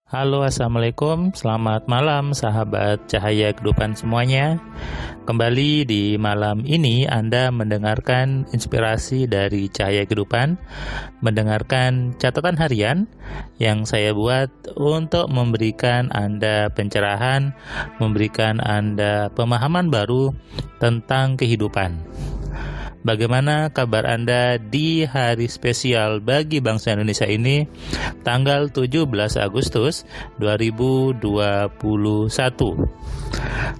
Halo, assalamualaikum. Selamat malam, sahabat cahaya kehidupan semuanya. Kembali di malam ini, Anda mendengarkan inspirasi dari cahaya kehidupan, mendengarkan catatan harian yang saya buat untuk memberikan Anda pencerahan, memberikan Anda pemahaman baru tentang kehidupan. Bagaimana kabar Anda di hari spesial bagi bangsa Indonesia ini, tanggal 17 Agustus 2021.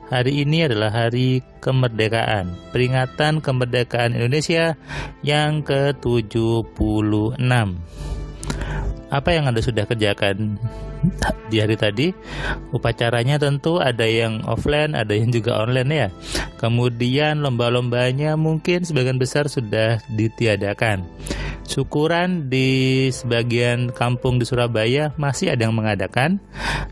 Hari ini adalah hari kemerdekaan, peringatan kemerdekaan Indonesia yang ke-76. Apa yang Anda sudah kerjakan di hari tadi? Upacaranya tentu ada yang offline, ada yang juga online ya. Kemudian lomba-lombanya mungkin sebagian besar sudah ditiadakan. Syukuran di sebagian kampung di Surabaya masih ada yang mengadakan,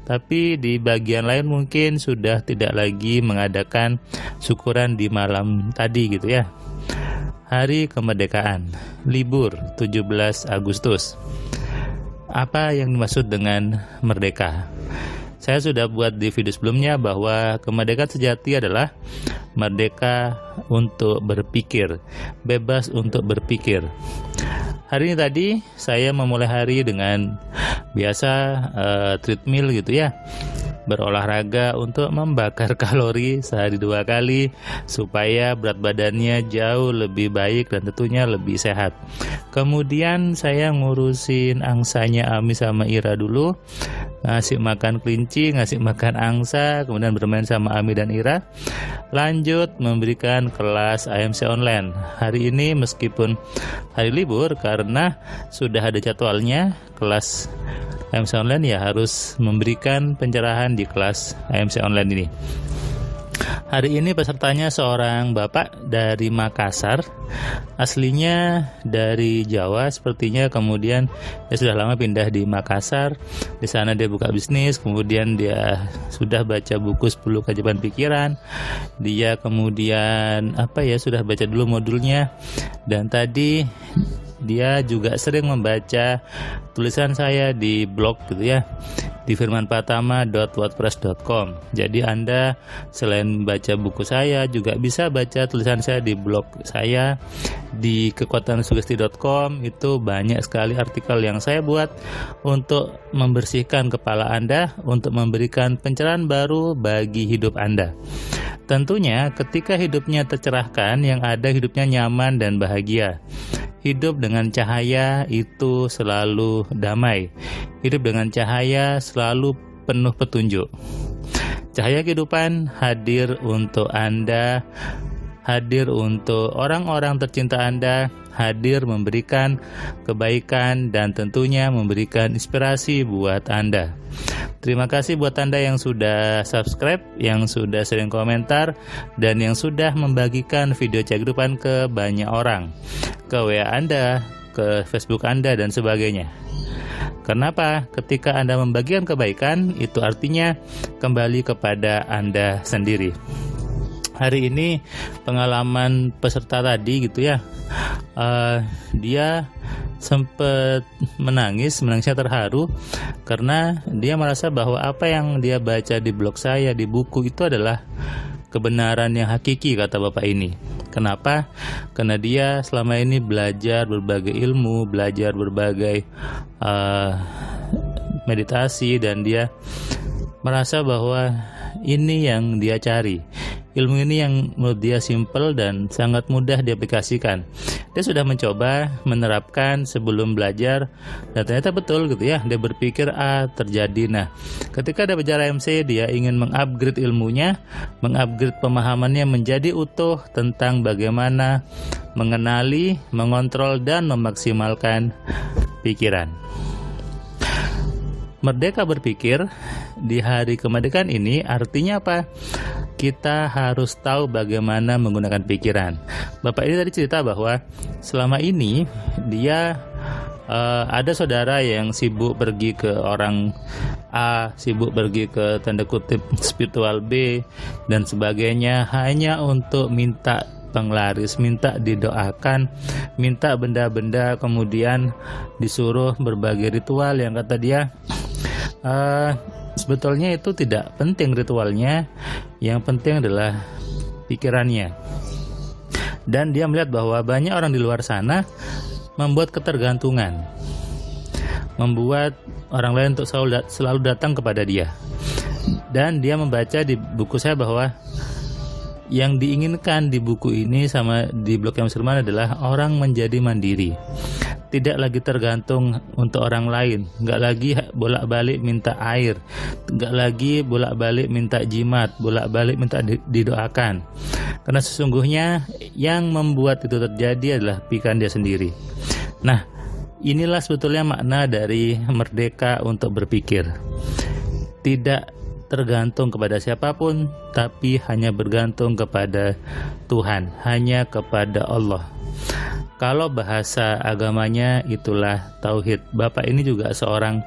tapi di bagian lain mungkin sudah tidak lagi mengadakan syukuran di malam tadi gitu ya. Hari kemerdekaan, libur 17 Agustus. Apa yang dimaksud dengan merdeka? Saya sudah buat di video sebelumnya bahwa kemerdekaan sejati adalah merdeka untuk berpikir, bebas untuk berpikir. Hari ini tadi saya memulai hari dengan biasa treadmill gitu ya, berolahraga untuk membakar kalori sehari 2 kali supaya berat badannya jauh lebih baik dan tentunya lebih sehat. Kemudian saya ngurusin angsanya Ami sama Ira dulu, ngasih makan kelinci, ngasih makan angsa, kemudian bermain sama Ami dan Ira. Lanjut memberikan kelas AMC online. Hari ini meskipun hari libur karena sudah ada jadwalnya, kelas AMC online ya harus memberikan pencerahan di kelas AMC online ini. Hari ini pesertanya seorang bapak dari Makassar, aslinya dari Jawa sepertinya, kemudian dia sudah lama pindah di Makassar. Di sana dia buka bisnis, kemudian dia sudah baca buku 10 keajaiban pikiran. Dia kemudian sudah baca dulu modulnya, dan tadi dia juga sering membaca tulisan saya di blog gitu ya, di firmanpratama.wordpress.com. Jadi Anda selain baca buku saya juga bisa baca tulisan saya di blog saya di kekuatansugesti.com. Itu banyak sekali artikel yang saya buat untuk membersihkan kepala Anda, untuk memberikan pencerahan baru bagi hidup Anda. Tentunya ketika hidupnya tercerahkan, yang ada hidupnya nyaman dan bahagia. Hidup dengan cahaya itu selalu damai. Hidup dengan cahaya selalu penuh petunjuk. Cahaya kehidupan hadir untuk Anda, hadir untuk orang-orang tercinta Anda, hadir memberikan kebaikan dan tentunya memberikan inspirasi buat Anda. Terima kasih buat Anda yang sudah subscribe, yang sudah sering komentar, dan yang sudah membagikan video cahaya kehidupan ke banyak orang, ke WA Anda, ke Facebook Anda, dan sebagainya. Kenapa? Ketika Anda membagikan kebaikan, itu artinya kembali kepada Anda sendiri. Hari ini pengalaman peserta tadi gitu ya, dia sempat menangisnya terharu karena dia merasa bahwa apa yang dia baca di blog saya, di buku itu adalah kebenaran yang hakiki, kata bapak ini. Kenapa? Karena dia selama ini belajar berbagai ilmu, belajar berbagai meditasi, dan dia merasa bahwa ini yang dia cari. Ilmu ini yang menurut dia simple dan sangat mudah diaplikasikan. Dia sudah mencoba menerapkan sebelum belajar, dan ternyata betul gitu ya. Dia berpikir terjadi. Nah, ketika dia belajar AMC, dia ingin mengupgrade ilmunya, mengupgrade pemahamannya menjadi utuh tentang bagaimana mengenali, mengontrol, dan memaksimalkan pikiran. Merdeka berpikir di hari kemerdekaan ini artinya apa? Kita harus tahu bagaimana menggunakan pikiran. Bapak ini tadi cerita bahwa selama ini dia ada saudara yang sibuk pergi ke orang A, sibuk pergi ke tanda kutip spiritual B dan sebagainya, hanya untuk minta penglaris, minta didoakan, minta benda-benda, kemudian disuruh berbagai ritual yang kata dia Sebetulnya itu tidak penting ritualnya, yang penting adalah pikirannya. Dan dia melihat bahwa banyak orang di luar sana membuat ketergantungan, membuat orang lain untuk selalu datang kepada dia. Dan dia membaca di buku saya bahwa yang diinginkan di buku ini sama di blog yang Musliman adalah orang menjadi mandiri, tidak lagi tergantung untuk orang lain, nggak lagi bolak-balik minta air, nggak lagi bolak-balik minta jimat, bolak-balik minta didoakan. Karena sesungguhnya yang membuat itu terjadi adalah pikiran dia sendiri. Nah, inilah sebetulnya makna dari merdeka untuk berpikir. Tidak tergantung kepada siapapun, tapi hanya bergantung kepada Tuhan, hanya kepada Allah. Kalau bahasa agamanya itulah tauhid. Bapak ini juga seorang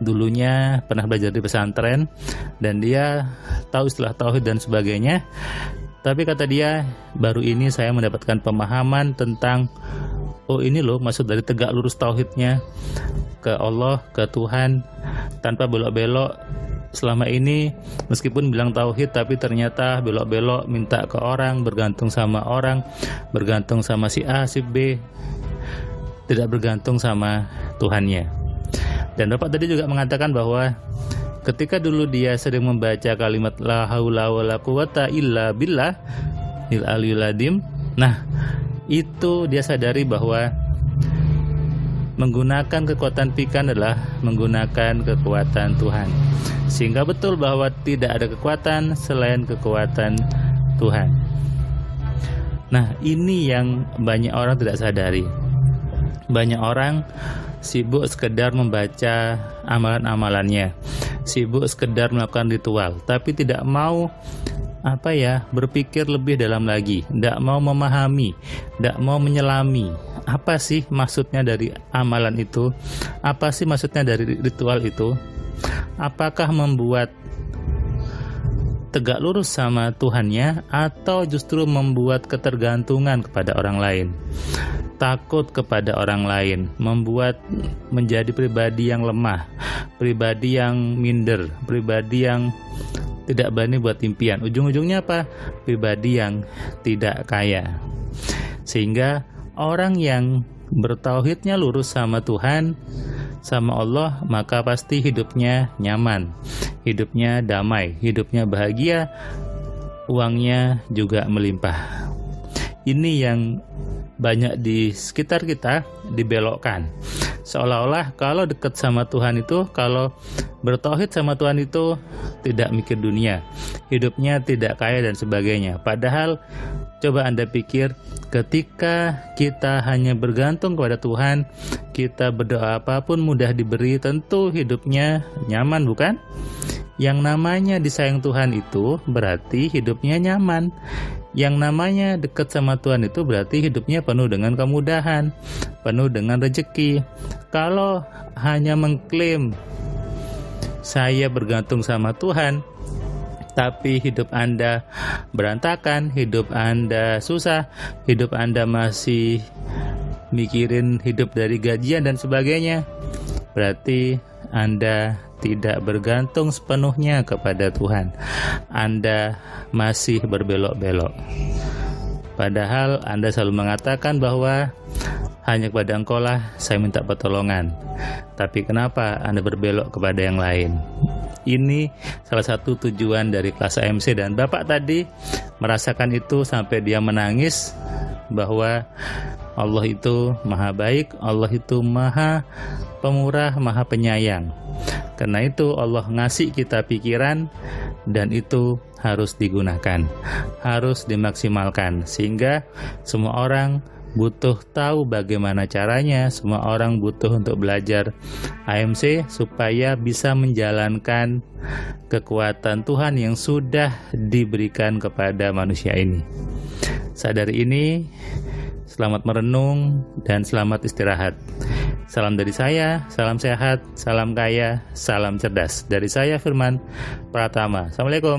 dulunya pernah belajar di pesantren, dan dia tahu istilah tauhid dan sebagainya. Tapi kata dia, baru ini saya mendapatkan pemahaman tentang, oh ini loh maksud dari tegak lurus tauhidnya ke Allah, ke Tuhan, tanpa belok-belok. Selama ini meskipun bilang tauhid, tapi ternyata belok-belok minta ke orang, bergantung sama orang, bergantung sama si A, si B, tidak bergantung sama Tuhannya. Dan Bapak tadi juga mengatakan bahwa ketika dulu dia sering membaca kalimat la haula wala quwata illa billah il aliyul azim, nah itu dia sadari bahwa menggunakan kekuatan pikiran adalah menggunakan kekuatan Tuhan. Sehingga betul bahwa tidak ada kekuatan selain kekuatan Tuhan. Nah, ini yang banyak orang tidak sadari. Banyak orang sibuk sekedar membaca amalan-amalannya, sibuk sekedar melakukan ritual, tapi tidak mau berpikir lebih dalam lagi, tidak mau memahami, tidak mau menyelami. Apa sih maksudnya dari amalan itu? Apa sih maksudnya dari ritual itu? Apakah membuat tegak lurus sama Tuhannya, atau justru membuat ketergantungan kepada orang lain, takut kepada orang lain, membuat menjadi pribadi yang lemah, pribadi yang minder, pribadi yang tidak berani buat impian. Ujung-ujungnya apa? Pribadi yang tidak kaya. Sehingga orang yang bertauhidnya lurus sama Tuhan, sama Allah, maka pasti hidupnya nyaman, hidupnya damai, hidupnya bahagia, uangnya juga melimpah. Ini yang banyak di sekitar kita dibelokkan. Seolah-olah kalau dekat sama Tuhan itu, kalau bertauhid sama Tuhan itu tidak mikir dunia, hidupnya tidak kaya dan sebagainya. Padahal coba Anda pikir, ketika kita hanya bergantung kepada Tuhan, kita berdoa apapun mudah diberi, tentu hidupnya nyaman, bukan? Yang namanya disayang Tuhan itu berarti hidupnya nyaman. Yang namanya dekat sama Tuhan itu berarti hidupnya penuh dengan kemudahan, penuh dengan rezeki. Kalau hanya mengklaim saya bergantung sama Tuhan, tapi hidup Anda berantakan, hidup Anda susah, hidup Anda masih mikirin hidup dari gajian dan sebagainya, berarti Anda tidak bergantung sepenuhnya kepada Tuhan. Anda masih berbelok-belok. Padahal Anda selalu mengatakan bahwa hanya kepada Engkau lah saya minta pertolongan. Tapi kenapa Anda berbelok kepada yang lain? Ini salah satu tujuan dari kelas AMC, dan Bapak tadi merasakan itu sampai dia menangis bahwa Allah itu maha baik, Allah itu maha pemurah, maha penyayang. Karena itu Allah ngasih kita pikiran, dan itu harus digunakan, harus dimaksimalkan, sehingga semua orang butuh tahu bagaimana caranya. Semua orang butuh untuk belajar AMC supaya bisa menjalankan kekuatan Tuhan yang sudah diberikan kepada manusia ini. Sadari ini, selamat merenung dan selamat istirahat. Salam dari saya, salam sehat, salam kaya, salam cerdas. Dari saya Firman Pratama. Assalamualaikum.